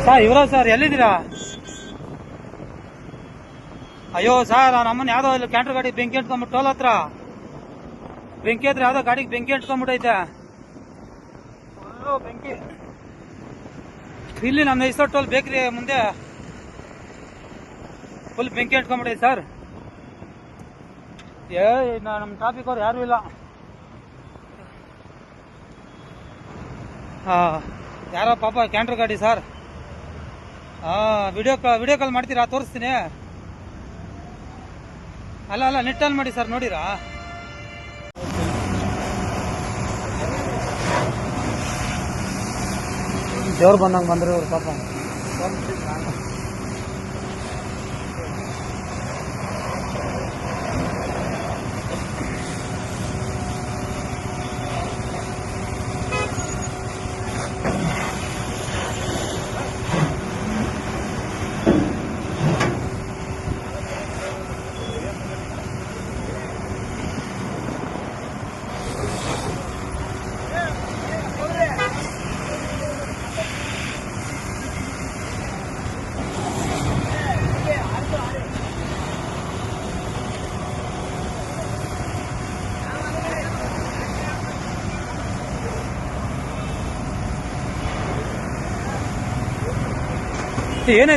Sir Yuvraj sir ಎಲ್ಲಿದ್ದೀರಾ? ಅಯ್ಯೋ sir ನಮ್ಮನ್ನ ಯಾವ್ದೋ ಇಲ್ಲಿ ಕ್ಯಾಂಟರ್ ಗಾಡಿ ಬೆಂಕಿ ಇಟ್ಕೊಂಡ್ಬಿಟ್ಟು ಟೋಲ್ ಹತ್ರ ಬೆಂಕಿ ಹತ್ರ ಯಾವ್ದೋ ಗಾಡಿಗೆ ಬೆಂಕಿ ಇಟ್ಕೊಂಡ್ಬಿಟ್ಟೈತೆ. ಬೆಂಕಿ ಇಲ್ಲಿ ನಮ್ಮ ಐಸೋ ಟೋಲ್ ಬೇಕ್ರಿ ಮುಂದೆ ಫುಲ್ ಬೆಂಕಿ ಇಟ್ಕೊಂಡ್ಬಿಟ್ಟೈತೆ ಸರ್. ನಮ್ಮ ಟ್ರಾಫಿಕ್ ಅವ್ರು ಯಾರು ಇಲ್ಲ. ಯಾರೋ ಪಾಪ ಕ್ಯಾಂಟರ್ ಗಾಡಿ ಸರ್. ವಿಡಿಯೋ ಕಾಲ್ ಮಾಡ್ತೀರಾ? ತೋರಿಸ್ತೀನಿ. ಅಲ್ಲ ನೆಟ್ ಆನ್ ಮಾಡಿ ಸರ್, ನೋಡಿರಾ? ದೇವ್ರು ಬಂದಂಗೆ ಬಂದ್ರೆ ಇವ್ರು ಪಾಪ. ಏನಾಯ್ತು?